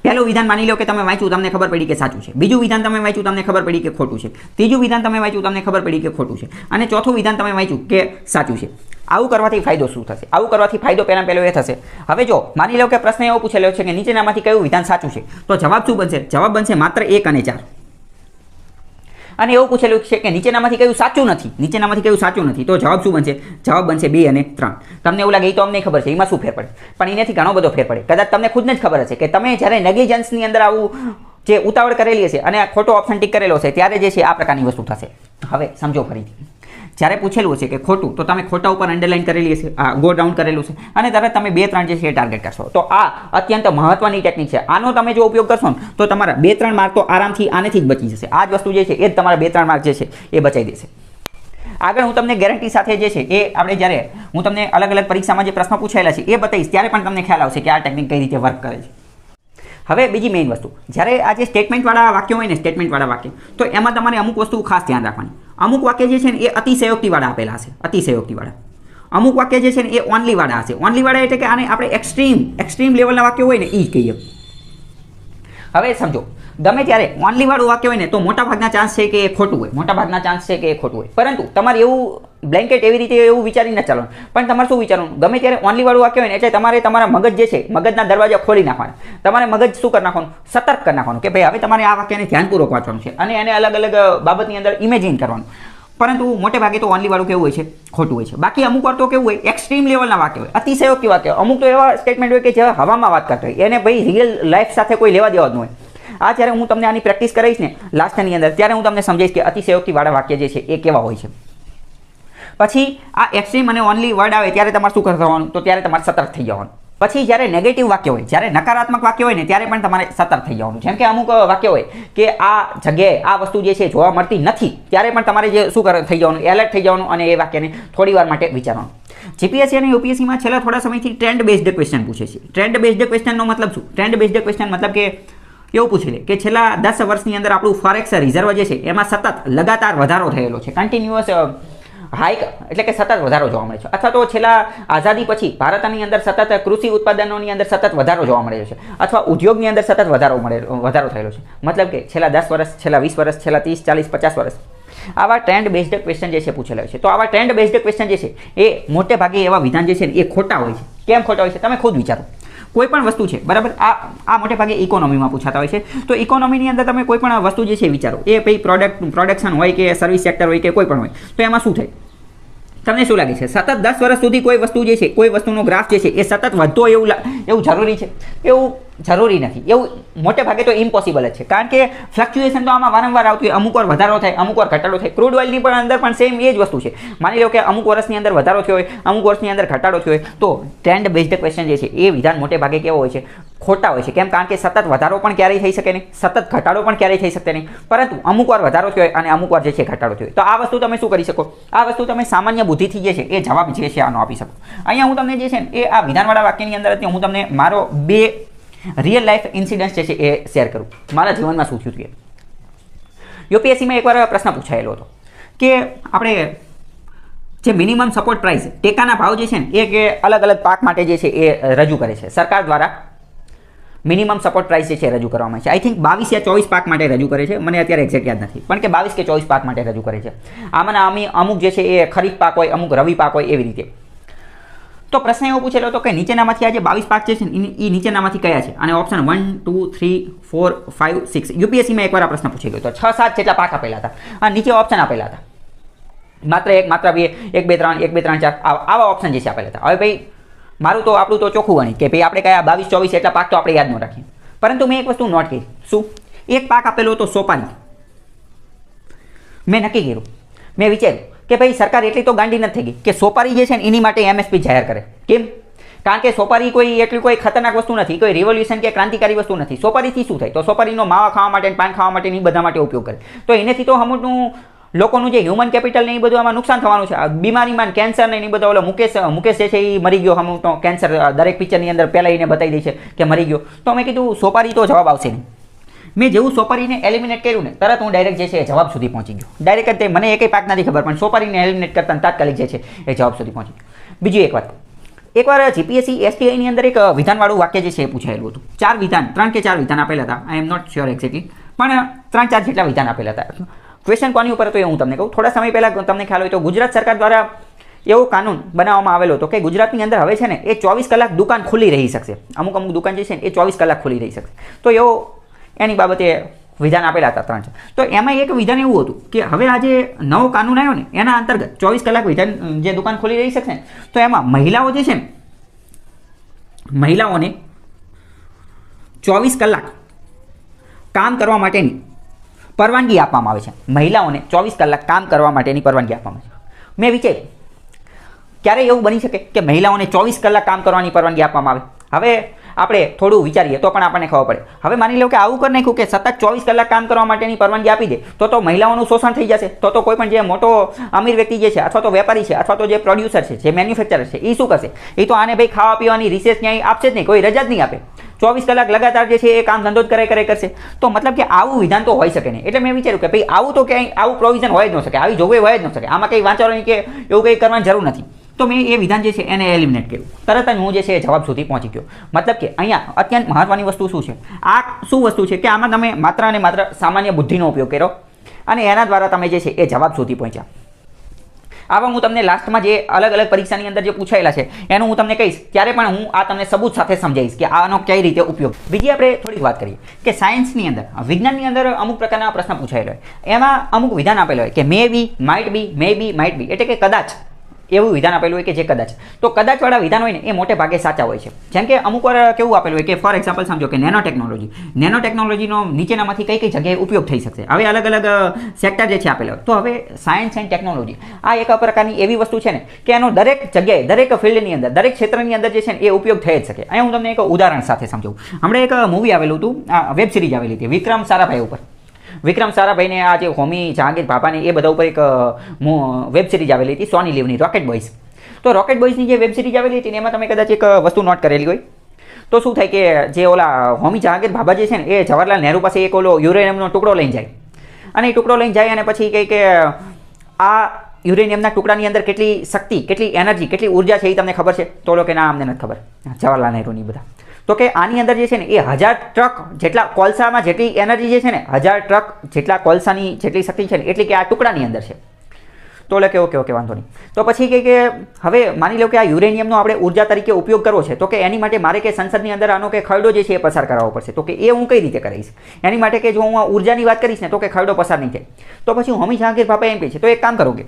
પહેલું વિધાન માની લો કે તમે વાંચ્યું, તમને ખબર પડી કે સાચું છે. બીજું વિધાન તમે વાંચ્યું, તમને ખબર પડી કે ખોટું છે. ત્રીજું વિધાન તમે વાંચ્યું, તમને ખબર પડી કે ખોટું છે. અને ચોથું વિધાન તમે વાંચ્યું કે સાચું છે. આવું કરવાથી ફાયદો શું થશે? આવું કરવાથી ફાયદો પહેલો એ થશે. હવે જો માની લો કે પ્રશ્ન એવો પૂછેલો છે કે નીચેનામાંથી કયું વિધાન સાચું છે, તો જવાબ શું બનશે? જવાબ બનશે માત્ર 1 અને 4. અને એવું પૂછેલું છે કે નીચેનામાંથી કયું સાચું નથી, નીચેનામાંથી કયું સાચું નથી, તો જવાબ શું બનશે? જવાબ બનશે 2 અને 3. તમને એવું લાગે એ તો અમને ખબર છે, એમાં શું ફેર પડે? પણ એનાથી ઘણો બધો ફેર પડે. કદાચ તમને ખુદને જ ખબર હશે કે તમે જ્યારે નેગ્લિજન્સની અંદર આવું જે ઉતાવળ કરેલી હશે અને ખોટો ઓપ્શન ટિક કરેલો હશે ત્યારે જે છે આ પ્રકારની વસ્તુ થશે. હવે સમજો ફરીથી. જ્યારે પૂછેલું હશે કે ખોટું તો તમે ખોટા ઉપર અંડરલાઈન કરેલી હશે, ગો ડાઉન કરેલું છે અને તરત તમે 2 3 જે છે એ ટાર્ગેટ કરશો. તો આ અત્યંત મહત્વની ટેકનિક છે. આનો તમે જો ઉપયોગ કરશો ને તો તમારા 2 3 માર્ક તો આરામથી આનેથી જ બચી જશે. આ જ વસ્તુ જે છે એ જ તમારા 2 3 માર્ક જે છે એ બચાવી દેશે. આગળ હું તમને ગેરંટી સાથે જે છે એ આપણે જ્યારે હું તમને અલગ અલગ પરીક્ષામાં જે પ્રશ્નો પૂછાયેલા છે એ બતાવીશ ત્યારે પણ તમને ખ્યાલ આવશે કે આ ટેકનિક કઈ રીતે વર્ક કરે છે. હવે બીજી મેઇન વસ્તુ, જ્યારે આ જે સ્ટેટમેન્ટવાળા વાક્યો હોય ને, સ્ટેટમેન્ટવાળા વાક્ય, તો એમાં તમારે અમુક વસ્તુ ખાસ ધ્યાન રાખવાની. અમુક વાક્ય જે છે ને એ અતિશયોક્તિવાળા આપેલા હશે, અતિશયોક્તિવાળા. અમુક વાક્ય જે છે ને એ ઓનલીવાળા હશે. ઓનલીવાળા એટલે કે આને આપણે એક્સ્ટ્રીમ લેવલના વાક્યો હોય ને એ જ કહીએ. હવે સમજો, ગમે ત્યારે ઓનલીવાળું વાક્ય હોય ને તો મોટાભાગના ચાન્સ છે કે એ ખોટું હોય, મોટાભાગના ચાન્સ છે કે એ ખોટું હોય. પરંતુ તમારે એવું બ્લેન્કેટ એવી રીતે એવું વિચારીને ચાલવાનું. પણ તમારે શું વિચારવાનું, ગમે ત્યારે ઓનલીવાળું વાક્ય હોય ને એટલે તમારે તમારા મગજ જે છે, મગજના દરવાજા ખોલી નાખવાના. તમારે મગજ શું કરી નાખવાનું, સતર્ક કરી નાખવાનું કે ભાઈ હવે તમારે આ વાક્યને ધ્યાનપૂર્વક વાંચવાનું છે અને એને અલગ અલગ બાબતની અંદર ઇમેજિન કરવાનું. પરંતુ મોટે ભાગે તો ઓનલીવાળું કેવું હોય છે, ખોટું હોય છે. બાકી અમુક વાર તો કેવું હોય, એક્સ્ટ્રીમ લેવલના વાક્ય હોય, અતિશયોક્તિ વાક્ય. અમુક તો એવા સ્ટેટમેન્ટ હોય કે જે હવામાં વાત કરતા હોય, એને ભાઈ રિયલ લાઈફ સાથે કોઈ લેવા દેવા જ ન હોય. આ જ્યારે હું તમને આની પ્રેક્ટિસ કરાવીશ ને લાસ્ટની અંદર, ત્યારે હું તમને સમજાવીશ કે અતિશયોક્તિવાળા વાક્ય જે છે એ કેવા હોય છે. પછી આ એક્સ્ટ્રીમ અને ઓનલી વર્ડ આવે ત્યારે તમારે શું કરવાનું, તો ત્યારે તમારે સતર્ક થઈ જવાનું. પછી જ્યારે નેગેટિવ વાક્ય હોય, જ્યારે નકારાત્મક વાક્ય હોય ને ત્યારે પણ તમારે સતર્ક થઈ જવાનું. જેમ કે અમુક વાક્ય હોય કે આ જગ્યાએ આ વસ્તુ જે છે જોવા મળતી નથી, ત્યારે પણ તમારે જે શું થઈ જવાનું, એલર્ટ થઈ જવાનું અને એ વાક્યને થોડી વાર માટે વિચારવાનું. જીપીએસસી અને યુપીએસસીમાં છેલ્લા થોડા સમયથી ટ્રેન્ડ બેઝડ ક્વેશ્ચન પૂછે છે. ટ્રેન્ડ બેઝડ ક્વેશ્ચનનો મતલબ શું? ટ્રેન્ડ બેઝડ ક્વેશ્ચન મતલબ કે એવું પૂછી લે કે છેલ્લા 10 વર્ષની અંદર આપણું ફોરેક્સ રિઝર્વ જે છે એમાં સતત લગાતાર વધારો થયેલો છે, કન્ટિન્યુઅસ હાઇક એટલે કે સતત વધારો જોવા મળે છે. અથવા તો છેલ્લા આઝાદી પછી ભારતની અંદર સતત કૃષિ ઉત્પાદનોની અંદર સતત વધારો જોવા મળે છે, અથવા ઉદ્યોગની અંદર સતત વધારો થયેલો છે. મતલબ કે છેલ્લા 10 વર્ષ, છેલ્લા 20 વર્ષ, છેલ્લા 30, 40, 50 વર્ષ આવા ટ્રેન્ડ બેઝડ ક્વેશ્ચન જે છે પૂછેલા છે. તો આવા ટ્રેન્ડ બેઝડ ક્વેશ્ચન જે છે એ મોટે ભાગે એવા વિધાન જે છે ને એ ખોટા હોય છે. કેમ ખોટા હોય છે તમે ખુદ વિચારો. કોઈ પણ વસ્તુ છે બરાબર, આ મોટે ભાગે ઇકોનોમીમાં પૂછાતા હોય છે. તો ઇકોનોમીની અંદર તમે કોઈ પણ વસ્તુ જે છે વિચારો, એ ભાઈ પ્રોડક્શન હોય કે સર્વિસ સેક્ટર હોય કે કોઈ પણ હોય, તો એમાં શું થાય? તમને શું લાગે છે સતત 10 વર્ષ સુધી કોઈ વસ્તુ જે છે, કોઈ વસ્તુનો ગ્રાફ જે છે એ સતત વધતો એવું જરૂરી છે? એવું જરૂરી નથી. એવું મોટે ભાગે તો ઇમ્પોસિબલ જ છે. કારણ કે ફ્લક્ચ્યુએશન તો આમાં વારંવાર આવતું હોય. અમુક વાર વધારો થાય, અમુક વાર ઘટાડો થાય. ક્રૂડ ઓઇલની પણ અંદર પણ સેમ એ જ વસ્તુ છે. માની લો કે અમુક વર્ષની અંદર વધારો થયો હોય, અમુક વર્ષની અંદર ઘટાડો થયો હોય, તો ટ્રેન્ડ બેઝડ ક્વેશ્ચન જે છે એ વિધાન મોટે ભાગે કેવો હોય છે? ખોટા હોય છે. કેમ? કારણ કે સતત વધારો પણ ક્યારેય થઈ શકે નહીં, સતત ઘટાડો પણ ક્યારેય થઈ શકે નહીં. પરંતુ અમુક વાર વધારો થયો હોય અને અમુક વાર જે છે ઘટાડો થયો હોય. તો આ વસ્તુ તમે શું કરી શકો? આ વસ્તુ તમે સામાન્ય બુદ્ધિથી જે છે એ જવાબ જે છે આનો આપી શકો. અહીંયા હું તમને જે છે એ આ વિધાનવાળા વાક્યની અંદર હું તમને મારો 2 રિયલ લાઈફ ઇન્સિડન્ટ્સ જે છે એ શેર કરું. મારા જીવનમાં શું થયું હતું. યુપીએસસીમાં એકવાર પ્રશ્ન પૂછાયેલો હતો કે આપણે જે મિનિમમ સપોર્ટ પ્રાઇસ, ટેકાના ભાવ જે છે ને એ કે અલગ અલગ પાક માટે જે છે એ રજૂ કરે છે સરકાર દ્વારા. મિનિમમ સપોર્ટ પ્રાઇસ જે છે રજૂ કરવામાં આવે છે. આઈ થિંક 22 યા 24 પાક માટે રજૂ કરે છે, મને અત્યારે એક્ઝેક્ટ યાદ નથી, પણ કે 22 કે 24 પાક માટે રજૂ કરે છે. આમાંના અમુક જે છે એ ખરીફ પાક હોય, અમુક રવિ પાક હોય, એવી રીતે. તો પ્રશ્ન એવો પૂછેલો હતો કે નીચેનામાંથી આ જે 22 પાક છે એ નીચેનામાંથી કયા છે? અને ઓપ્શન 1, 2, 3, 4, 5, 6. યુપીએસસીમાં એકવાર આ પ્રશ્ન પૂછેલો હતો. 6-7 જેટલા પાક આપેલા હતા અને નીચે ઓપ્શન આપેલા હતા. માત્ર 1, માત્ર 2, 1, 2, 3, 1, 2, 3, 4 આવા ઓપ્શન જે છે આપેલા હતા. હવે ભાઈ આપણું તો ચોખ્ખું ગણી કે ભાઈ આપણે કયા 22, 24 એટલા પાક તો આપણે યાદ ન રાખીએ. પરંતુ મેં એક વસ્તુ નોટ કરી. શું? એક પાક આપેલો હતો સોપારી. મેં નક્કી કર્યું, મેં વિચાર્યું કે ભાઈ સરકાર એટલી તો ગાંડી નથી થઈ ગઈ કે સોપારી જે છે ને એની માટે એમએસપી જાહેર કરે. કેમ? કારણ કે સોપારી કોઈ ખતરનાક વસ્તુ નથી, કોઈ રિવોલ્યુશન કે ક્રાંતિકારી વસ્તુ નથી. સોપારીથી શું થાય? તો સોપારીનો માવા ખાવા માટે, પાન ખાવા માટે, બધા માટે ઉપયોગ કરે. તો એનેથી તો અમુકનું લોકોનું જે હ્યુમન કેપિટલ ને એ બધું આમાં નુકસાન થવાનું છે. બીમારીમાં કેન્સર ને એ બધા, ઓલો મુકેશ જે છે એ મરી ગયો. અમુક તો કેન્સર દરેક પિક્ચરની અંદર પહેલાં એને બતાવી દે છે કે મરી ગયો. તો મેં કીધું સોપારી તો જવાબ આવશે નહીં. મેં જેવું સોપારીને એલિમિનેટ કર્યું ને તરત હું ડાયરેક્ટ જે છે એ જવાબ સુધી પહોંચી ગયો. ડાયરેક્ટ તે મને એકેય પાક નથી ખબર, પણ સોપારીને એલિમિનેટ કરતા તાત્કાલિક જે છે એ જવાબ સુધી પહોંચી ગયો. બીજી એકવાર જીપીએસસી એસટીઆઈની અંદર એક વિધાનવાળું વાક્ય જે છે એ પૂછાયેલું હતું. 4 વિધાન, 3 કે 4 વિધાન આપેલા હતા. આઈ એમ નોટ શ્યોર એક્ઝેક્ટલી, પણ 3-4 જેટલા વિધાન આપેલા હતા. ક્વેશ્ચન કોની ઉપર હતો એ હું તમને કહું. થોડા સમય પહેલાં તમને ખ્યાલ હોય તો ગુજરાત સરકાર દ્વારા એવો કાનૂન બનાવવામાં આવેલો હતો કે ગુજરાતની અંદર હવે છે ને એ 24 કલાક દુકાન ખુલ્લી રહી શકશે. અમુક દુકાન જે છે ને એ 24 કલાક ખુલ્લી રહી શકશે. તો એવો એની બાબતે વિધાન આપેલા હતા 3. તો એમાં એક વિધાન એવું હતું કે હવે આ જે નવો કાનૂન આવ્યો ને એના અંતર્ગત 24 કલાક વિધાન જે દુકાન ખુલ્લી રહી શકશે ને, તો એમાં મહિલાઓ જે છે ને, મહિલાઓને 24 કલાક કામ કરવા માટેની પરવાનગી આપવામાં આવે છે. મહિલાઓને 24 કલાક કામ કરવા માટેની પરવાનગી આપવામાં આવે છે. મેં વિચાર્યું ક્યારે એવું બની શકે કે મહિલાઓને 24 કલાક કામ કરવાની પરવાનગી આપવામાં આવે? હવે આપણે થોડું વિચારીએ તો પણ આપણને ખબર પડે. હવે માની લો કે આવું કરી નાખ્યું કે સતત 24 કલાક કામ કરવા માટેની પરવાનગી આપી દે તો મહિલાઓનું શોષણ થઈ જશે. તો કોઈ પણ જે મોટો અમીર વ્યક્તિ જે છે અથવા તો વેપારી છે અથવા તો જે પ્રોડ્યુસર છે, જે મેન્યુફેક્ચરર છે, એ શું કરશે? એ તો આને ભાઈ ખાવા પીવાની રિસેસ ક્યાંય આપશે જ નહીં, કોઈ રજા જ નહીં આપે. 24 કલાક લગાતાર જે છે એ કામ ધંધો જ કરે કરશે. તો મતલબ કે આવું વિધાન તો હોઈ શકે નહીં. એટલે મેં વિચાર્યું કે ભાઈ આવું તો ક્યાંય આવું પ્રોવિઝન હોય જ ન શકે, આવી જોગવાઈ હોય જ ન શકે, આમાં કંઈ વાંચવાનું કે એવું કંઈ કરવાની જરૂર નથી. તો મેં એ વિધાન જે છે એને એલિમિનેટ કર્યું. તરત જ હું જે છે જવાબ સુધી પહોંચી ગયો. મતલબ કે અહીંયા અત્યંત મહત્વની વસ્તુ શું છે? આ શું વસ્તુ છે કે આમાં તમે માત્ર અને માત્ર સામાન્ય બુદ્ધિનો ઉપયોગ કર્યો અને એના દ્વારા તમે જે છે એ જવાબ સુધી પહોંચ્યા. આવા હું તમને લાસ્ટમાં જે અલગ અલગ પરીક્ષાની અંદર જે પૂછાયેલા છે એનું હું તમને કહીશ, ત્યારે પણ હું આ તમને સબૂત સાથે સમજાવીશ કે આનો કઈ રીતે ઉપયોગ. બીજી આપણે થોડીક વાત કરીએ કે સાયન્સની અંદર, વિજ્ઞાનની અંદર અમુક પ્રકારના પ્રશ્ન પૂછાયેલો હોય, એમાં અમુક વિધાન આપેલો હોય કે મે બી, might be, May B, might be, એટલે કે કદાચ એવું વિધાન આપેલું હોય કે જે કદાચ. તો કદાચવાળા વિધાન હોય ને એ મોટે ભાગે સાચા હોય છે. જેમ કે અમુક વાર કેવું આપેલું હોય કે ફોર એક્ઝામ્પલ સમજો કે નેનો ટેકનોલોજીનો નીચેનામાંથી કઈ કઈ જગ્યાએ ઉપયોગ થઈ શકશે. હવે અલગ અલગ સેક્ટર જે છે આપેલા હોય. તો હવે સાયન્સ એન્ડ ટેકનોલોજી આ એક પ્રકારની એવી વસ્તુ છે ને કે એનો દરેક જગ્યાએ, દરેક ફિલ્ડની અંદર, દરેક ક્ષેત્રની અંદર જે છે ને એ ઉપયોગ થઈ જ શકે. અહીંયા હું તમને એક ઉદાહરણ સાથે સમજાવું. હમણાં એક મૂવી આવેલું હતું, વેબ સિરીઝ આવેલી હતી વિક્રમ સારાભાઈ ઉપર. વિક્રમ સારાભાઈને આ જે હોમી જહાંગીર ભાભાની એ બધા ઉપર એક વેબ સિરીઝ આવેલી હતી સોની લીવની, રોકેટ બોયઝ. તો રોકેટ બોયઝની જે વેબ સિરીઝ આવેલી હતી ને એમાં તમે કદાચ એક વસ્તુ નોટ કરેલી હોય તો શું થાય કે જે ઓલા હોમી જહાંગીર ભાભા જે છે ને એ જવાહરલાલ નહેરુ પાસે એક ઓલો યુરેનિયમનો ટુકડો લઈને જાય અને એ ટુકડો લઈને જાય અને પછી કહે કે આ યુરેનિયમના ટુકડાની અંદર કેટલી શક્તિ, કેટલી એનર્જી, કેટલી ઉર્જા છે એ તમને ખબર છે? તો ઓલો કે ના, અમને નથી ખબર. જવાહરલાલ નહેરુની બધા તો કે આની અંદર જે છે ને એ 1000 ટ્રક જેટલા કોલસામાં જેટલી એનર્જી જે છે ને 1000 ટ્રક જેટલા કોલસાની જેટલી શક્તિ છે ને એટલી કે આ ટુકડાની અંદર છે. તો એટલે કે ઓકે વાંધો નહીં. તો પછી કે હવે માની લો કે આ યુરેનિયમનો આપણે ઉર્જા તરીકે ઉપયોગ કરવો છે તો કે એની માટે મારે કે સંસદની અંદર આનો કે ખરડો જે છે એ પસાર કરાવવો પડશે. તો કે એ હું કઈ રીતે કરીશ? એની માટે કે જો હું આ ઉર્જાની વાત કરીશ ને તો કે ખરડો પસાર નહીં થાય. તો પછી હોમી જહાંગીર ભાભા એમ કહે છે તો એક કામ કરો કે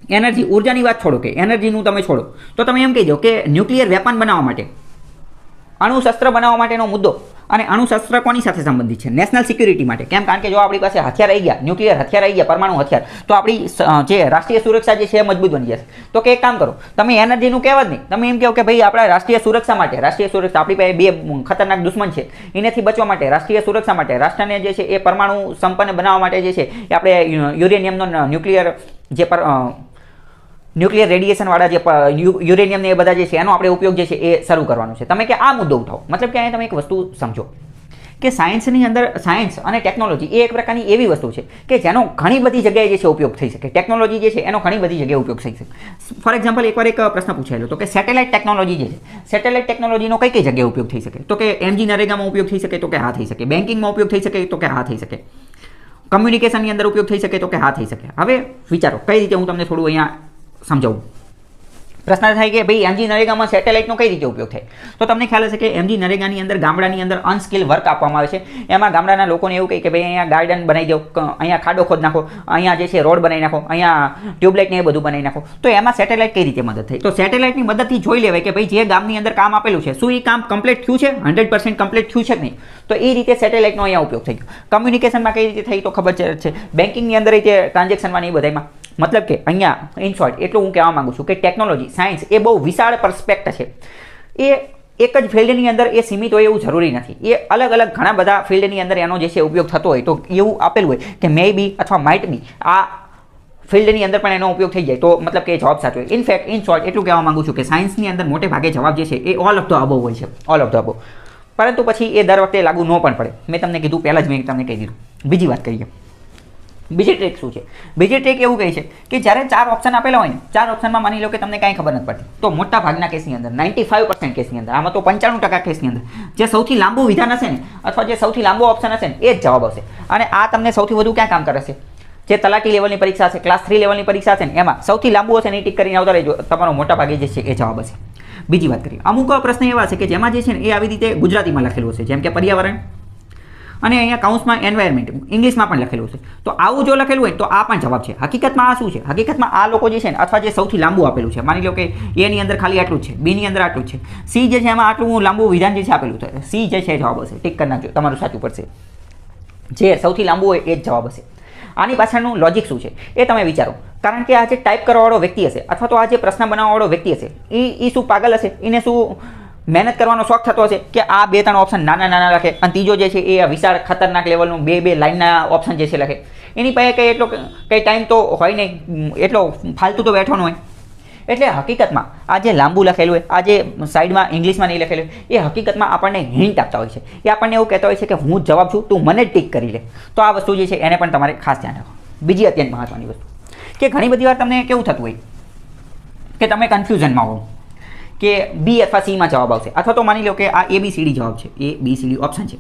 એનર્જી, ઉર્જાની વાત છોડો, કે એનર્જીનું તમે છોડો, તો તમે એમ કહી દો કે ન્યુક્લિયર વેપન બનાવવા માટે, અણુશસ્ત્ર બનાવવા માટેનો મુદ્દો, અને અણુશસ્ત્ર કોની સાથે સંબંધિત છે? નેશનલ સિક્યુરિટી માટે. કેમ? કારણ કે જો આપણી પાસે હથિયાર આવી ગયા, ન્યુક્લિયર હથિયાર આવી ગયા, પરમાણુ હથિયાર, તો આપણી જે રાષ્ટ્રીય સુરક્ષા જે છે એ મજબૂત બની જશે. તો કે એક કામ કરો, તમે એનર્જીનું કહેવા જ નહીં, તમે એમ કહો કે ભાઈ આપણા રાષ્ટ્રીય સુરક્ષા માટે, રાષ્ટ્રીય સુરક્ષા આપણી પાસે બે ખતરનાક દુશ્મન છે, એનાથી બચવા માટે, રાષ્ટ્રીય સુરક્ષા માટે, રાષ્ટ્રને જે છે એ પરમાણુ સંપન્ન બનાવવા માટે જે છે એ આપણે યુરેનિયમનો ન્યુક્લિયર જે ન્યુક્લિયર રેડિયેશનવાળા જે યુરેનિયમ ને એ બધા જે છે એનો આપણે ઉપયોગ જે છે એ શરૂ કરવાનો છે. તમે કે આ મુદ્દો ઉઠાવો. મતલબ કે અહીંયા તમે એક વસ્તુ સમજો કે સાયન્સની અંદર, સાયન્સ અને ટેકનોલોજી એ એક પ્રકારની એવી વસ્તુ છે કે જેનો ઘણી બધી જગ્યાએ જે છે ઉપયોગ થઈ શકે. ટેકનોલોજી જે છે એનો ઘણી બધી જગ્યાએ ઉપયોગ થઈ શકે. ફોર એક્ઝામ્પલ એકવાર એક પ્રશ્ન પૂછાયેલો તો કે સેટેલાઇટ ટેકનોલોજી જે છે, સેટેલાઇટ ટેકનોલોજીનો કઈ કઈ જગ્યાએ ઉપયોગ થઈ શકે? તો કે એમજી નરેગામાં ઉપયોગ થઈ શકે, તો કે હા થઈ શકે. બેન્કિંગમાં ઉપયોગ થઈ શકે, તો કે હા થઈ શકે. કમ્યુનિકેશનની અંદર ઉપયોગ થઈ શકે, તો કે હા થઈ શકે. હવે વિચારો કઈ રીતે હું તમને થોડું અહીંયા સમજાવું. પ્રશ્ન થાય કે ભાઈ એમજી નરેગામાં સેટેલાઇટનો કઈ રીતે ઉપયોગ થાય? તો તમને ખ્યાલ હશે કે એમજી નરેગાની અંદર ગામડાની અંદર અનસ્કિલ વર્ક આપવામાં આવે છે. એમાં ગામડાના લોકોને એવું કહે કે ભાઈ અહીંયા ગાર્ડન બનાવી દો, અહીંયા ખાડો ખોદ નાખો, અહીંયા જે છે રોડ બનાવી નાખો, અહીંયા ટ્યુબલાઇટ ને એ બધું બનાવી નાખો. તો એમાં સેટેલાઇટ કઈ રીતે મદદ થઈ? તો સેટેલાઇટની મદદથી જોઈ લેવાય કે ભાઈ જે ગામની અંદર કામ આપેલું છે શું એ કામ કમ્પ્લીટ થયું છે, 100% કમ્પ્લીટ થયું છે કે નહીં. તો એ રીતે સેટેલાઇટનો અહીંયા ઉપયોગ થઈ ગયો. કમ્યુનિકેશનમાં કઈ રીતે થઈ તો ખબર છે, બેન્કિંગની અંદર રીતે ટ્રાન્ઝેક્શનમાં એ બધામાં. મતલબ કે અહીંયા ઇન શોર્ટ એટલું હું કહેવા માંગુ છું કે ટેકનોલોજી, સાયન્સ એ બહુ વિશાળ પરસ્પેક્ટ છે. એ એક જ ફિલ્ડની અંદર એ સીમિત હોય એવું જરૂરી નથી. એ અલગ અલગ ઘણા બધા ફિલ્ડની અંદર એનો જે છે ઉપયોગ થતો હોય. તો એવું આપેલું હોય કે મે બી અથવા માઇટ બી આ ફિલ્ડની અંદર પણ એનો ઉપયોગ થઈ જાય તો મતલબ કે જવાબ સાચો હોય. ઇનફેક્ટ ઇન શોર્ટ એટલું કહેવા માંગુ છું કે સાયન્સની અંદર મોટે ભાગે જવાબ જે છે એ ઓલ ઓફ ધ અબવ હોય છે, ઓલ ઓફ ધ અબવ. પરંતુ પછી એ દર વખતે લાગુ ન પણ પડે. મેં તમને કીધું, પહેલાં જ મેં તમને કહી દીધું. બીજી વાત કરીએ, બીજી ટ્રીક શું છે? બીજી ટ્રીક એવું કહે છે કે જ્યારે 4 ઓપ્શન આપેલા હોય ને, 4 ઓપ્શનમાં માની લો કે તમને કાંઈ ખબર નથી પડતી, તો મોટા ભાગના કેસની અંદર 95% કેસની અંદર, આમાં તો 95% કેસની અંદર જે સૌથી લાંબુ વિધાન હશે ને અથવા જે સૌથી લાંબો ઓપ્શન હશે ને એ જ જવાબ હશે. અને આ તમને સૌથી વધુ ક્યાં કામ કરે છે? જે તલાટી લેવલની પરીક્ષા છે, ક્લાસ 3 લેવલની પરીક્ષા છે ને એમાં સૌથી લાંબુ હશે ને એ ટીક કરીને આવતા રહેજો, તમારો મોટા ભાગે જે છે એ જવાબ હશે. બીજી વાત કરીએ, અમુક પ્રશ્ન એવા છે કે જેમાં જે છે ને એ આવી રીતે ગુજરાતીમાં લખેલું હશે, જેમ કે પર્યાવરણ, અને અહીંયા કાઉન્સમાં એન્વાયરમેન્ટ ઇંગ્લિશમાં પણ લખેલું છે. તો આવું જો લખેલું હોય તો આ પણ જવાબ છે. હકીકતમાં આ શું છે? હકીકતમાં આ લોકો જે છે ને અથવા જે સૌથી લાંબુ આપેલું છે, માની લો કે એ ની અંદર ખાલી આટલું જ છે, બી ની અંદર આટલું જ છે, સી જે છે એમાં આટલું લાંબુ વિધાન જે છે આપેલું છે, સી જે છે જવાબ હશે. ટીક કરી નાખજો, તમારું સાચું પડશે. જે સૌથી લાંબુ હોય એ જ જવાબ હશે. આની પાછળનું લોજિક શું છે એ તમે વિચારો. કારણ કે આ જે ટાઈપ કરવાવાળો વ્યક્તિ હશે અથવા તો આ જે પ્રશ્ન બનાવવાવાળો વ્યક્તિ હશે એ શું પાગલ હશે? એને શું મહેનત કરવાનો શોખ થતો હશે કે આ 2-3 ઓપ્શન નાના નાના લખે અને ત્રીજો જે છે એ વિશાળ ખતરનાક લેવલનું 2 લાઇનના ઓપ્શન જે છે લખે. એની પાસે કંઈ એટલો કંઈ ટાઈમ તો હોય નહીં, એટલો ફાલતુ તો બેઠો ન હોય. એટલે હકીકતમાં આ જે લાંબુ લખેલું હોય, આ જે સાઈડમાં ઇંગ્લિશમાં નહીં લખેલું હોય, એ હકીકતમાં આપણને હિન્ટ આપતા હોય છે. એ આપણને એવું કહેતા હોય છે કે હું જ જવાબ છું, તું મને જ ટીક કરી લે. તો આ વસ્તુ જે છે એને પણ તમારે ખાસ ધ્યાન રાખો. બીજી અત્યંત મહત્ત્વની વસ્તુ કે ઘણી બધી વાર તમને કેવું થતું હોય કે તમે કન્ફ્યુઝનમાં હો કે બી અથવા સીમાં જવાબ આવશે, અથવા તો માની લો કે આ ABCD જવાબ છે, ABCD ઓપ્શન છે.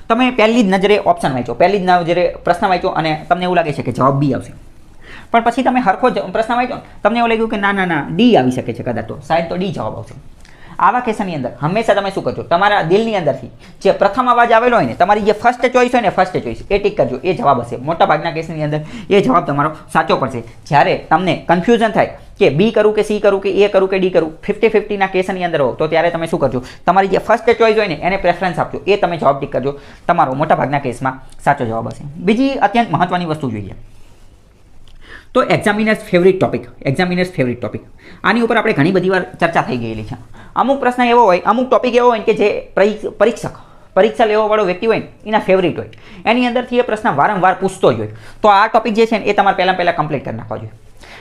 તમે પહેલી જ નજરે ઓપ્શન વાંચો, પહેલી જ નજરે પ્રશ્ન વાંચો અને તમને એવું લાગે છે કે જવાબ બી આવશે. પણ પછી તમે હરખો પ્રશ્ન વાંચો, તમને એવું લાગ્યું કે ના ડી આવી શકે છે કદાચ, તો શાયદ તો ડી જવાબ આવશે. આવા કેસની અંદર હંમેશા તમે શું કરજો, તમારા દિલની અંદરથી જે પ્રથમ અવાજ આવેલો હોય ને, તમારી જે ફર્સ્ટ ચોઈસ હોય ને, ફર્સ્ટ ચોઈસ એ ટીક કરજો, એ જવાબ હશે. મોટા ભાગના કેસની અંદર એ જવાબ તમારો સાચો પડશે. જ્યારે તમને કન્ફ્યુઝન થાય કે બી કરું કે સી કરું કે એ કરું કે ડી કરું, 50-50ના કેસની અંદર હો, તો ત્યારે તમે શું કરજો, તમારી જે ફર્સ્ટ ચોઈસ હોય ને એને પ્રેફરન્સ આપજો, એ તમે જવાબ ટીક કરજો, તમારો મોટા ભાગના કેસમાં સાચો જવાબ હશે. બીજી અત્યંત મહત્ત્વની વસ્તુ જોઈએ તો એક્ઝામિનર્સ ફેવરિટ ટોપિક. આની ઉપર આપણે ઘણી બધી વાર ચર્ચા થઈ ગયેલી છે. અમુક પ્રશ્ન એવો હોય, અમુક ટોપિક એવો હોય કે જે પરીક્ષા લેવાવાળો વ્યક્તિ હોય ને એના ફેવરિટ હોય, એની અંદરથી એ પ્રશ્ન વારંવાર પૂછતો જ હોય. તો આ ટોપિક જે છે ને એ તમારે પહેલાં કમ્પ્લીટ કરી નાખવા જોઈએ.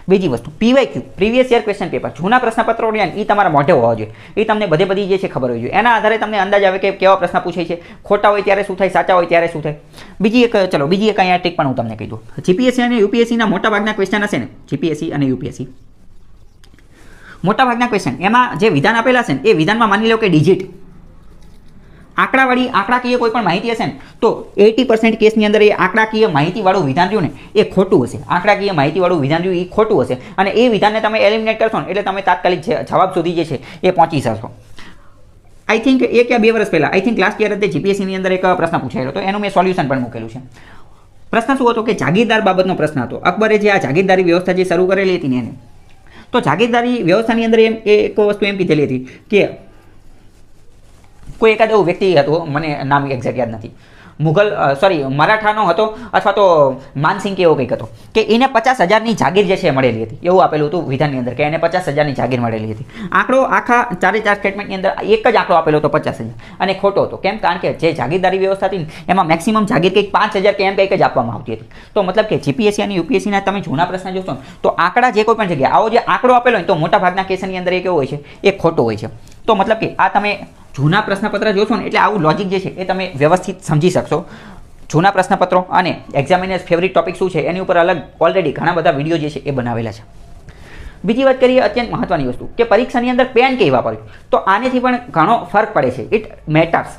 બીજી વસ્તુ PYQ, previous year question paper, જૂના પ્રશ્નપત્રો ને એ તમારા મોઢે હોવા જોઈએ. એ તમને બધી જે છે ખબર હોવી જોઈએ. એના આધારે તમને અંદાજ આવે કે કેવા પ્રશ્ન પૂછાય છે, ખોટા હોય ત્યારે શું થાય, સાચા હોય ત્યારે શું થાય. બીજી એક અહીંયા ટ્રીક પણ હું તમને કહી દઉં. GPSC અને UPSCના મોટા ભાગના ક્વેશ્ચન હશે ને, GPSC અને UPSC મોટા ભાગના ક્વેશ્ચન એમાં જે વિધાન આપેલા છે ને, એ વિધાનમાં માની લો કે ડિજિટ આંકડાકીય કોઈ પણ માહિતી હશે ને, તો 80% કેસની અંદર એ આંકડાકીય માહિતીવાળું વિધાન રહ્યું ને એ ખોટું હશે. આંકડાકીય માહિતીવાળું વિધાન રહ્યું એ ખોટું હશે, અને એ વિધાનને તમે એલિમિનેટ કરશો ને એટલે તમે તાત્કાલિક જવાબ સુધી જે છે એ પહોંચી શકશો. આઈ થિંક 1 કે 2 વર્ષ પહેલાં, આઈ થિંક લાસ્ટ યર જ GPSCની અંદર એક પ્રશ્ન પૂછાયેલો હતો, એનું મેં સોલ્યુશન પણ મૂકેલું છે. પ્રશ્ન શું હતો કે જાગીરદાર બાબતનો પ્રશ્ન હતો. અકબરે જે આ જાગીરદારી વ્યવસ્થા જે શરૂ કરેલી હતી ને એને, તો જાગીરદારી વ્યવસ્થાની અંદર એક વસ્તુ એમ કીધેલી હતી કે કોઈ એકાદ એવો વ્યક્તિ હતો, મને નામ એક્ઝેક્ટ યાદ નથી, મરાઠાનો હતો અથવા તો માનસિંહ કે એવો કંઈક હતો, કે એને 50,000ની જાગીર જે છે મળેલી હતી. એવું આપેલું હતું વિધાનની અંદર કે એને 50,000ની જાગીર મળેલી હતી. આંકડો આખા 4 સ્ટેટમેન્ટની અંદર એક જ આંકડો આપેલો હતો 50,000, અને ખોટો હતો. કેમ? કારણ કે જે જાગીરદારી વ્યવસ્થા હતી ને એમાં મેક્સિમમ જાગીર કંઈક 5,000 કે એમ કંઈક જ આપવામાં આવતી હતી. તો મતલબ કે GPSC અને UPSCના તમે જૂના પ્રશ્ન જોશો ને, તો આંકડા જે કોઈ પણ જગ્યાએ આવો જે આંકડો આપેલો હોય તો મોટા ભાગના કેસની અંદર એ કેવો હોય છે, એ ખોટો હોય છે. તો મતલબ કે આ તમે જૂના પ્રશ્નપત્ર જોશો ને એટલે આવું લોજિક જે છે એ તમે વ્યવસ્થિત સમજી શકશો. જૂના પ્રશ્નપત્રો અને એક્ઝામિનર્સ ફેવરિટ ટોપિક શું છે એની ઉપર અલગ ઓલરેડી ઘણા બધા વિડીયો જે છે એ બનાવેલા છે. બીજી વાત કરીએ અત્યંત મહત્ત્વની વસ્તુ કે પરીક્ષાની અંદર પેન કઈ વાપરવી, તો આનેથી પણ ઘણો ફરક પડે છે, ઇટ મેટર્સ.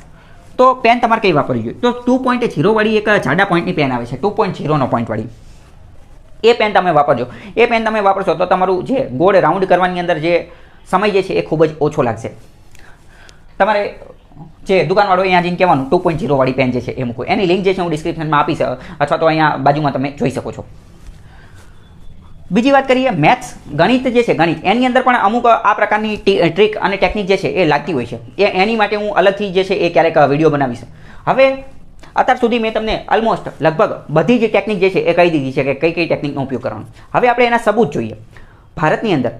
તો પેન તમારે કઈ વાપરવી જોઈએ, તો 2.0 વાળી એક જાડા પોઈન્ટની પેન આવે છે, 2.0નો પોઈન્ટ વાળી, એ પેન તમે વાપરજો. એ પેન તમે વાપરશો તો તમારું જે ગોળ રાઉન્ડ કરવાની અંદર જે સમય જે છે એ ખૂબ જ ઓછો લાગશે. તમારે જે દુકાનવાળો અહીંયા જઈને કહેવાનું 2.0 વાળી પેન જે છે એ મૂકો. એની લિંક જે છે હું ડિસ્ક્રિપ્શનમાં આપીશ, અથવા તો અહીંયા બાજુમાં તમે જોઈ શકો છો. બીજી વાત કરીએ મેથ્સ, ગણિત જે છે ગણિત, એની અંદર પણ અમુક આ પ્રકારની ટ્રીક અને ટેકનિક જે છે એ લાગતી હોય છે. એની માટે હું અલગથી જે છે એ ક્યારેક વિડીયો બનાવીશ. હવે અત્યાર સુધી મેં તમને ઓલમોસ્ટ લગભગ બધી જ ટેકનિક જે છે એ કહી દીધી છે કે કઈ ટેકનિકનો ઉપયોગ કરવાનો. હવે આપણે એના સબૂત જોઈએ. ભારતની અંદર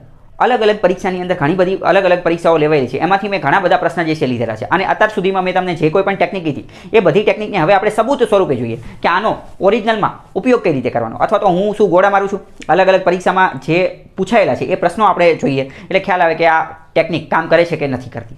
અલગ અલગ પરીક્ષાની અંદર ઘણી બધી અલગ અલગ પરીક્ષાઓ લેવાયેલી છે, એમાંથી મેં ઘણા બધા પ્રશ્ન જે છે લીધેલા છે, અને અત્યાર સુધીમાં મેં તમને જે કોઈ પણ ટેકનિક કીધી એ બધી ટેકનિકને હવે આપણે સબૂત સ્વરૂપે જોઈએ કે આનો ઓરિજિનલમાં ઉપયોગ કઈ રીતે કરવાનો, અથવા તો હું શું ગોળા મારું છું, અલગ અલગ પરીક્ષામાં જે પૂછાયેલા છે એ પ્રશ્નો આપણે જોઈએ એટલે ખ્યાલ આવે કે આ ટેકનિક કામ કરે છે કે નથી કરતી.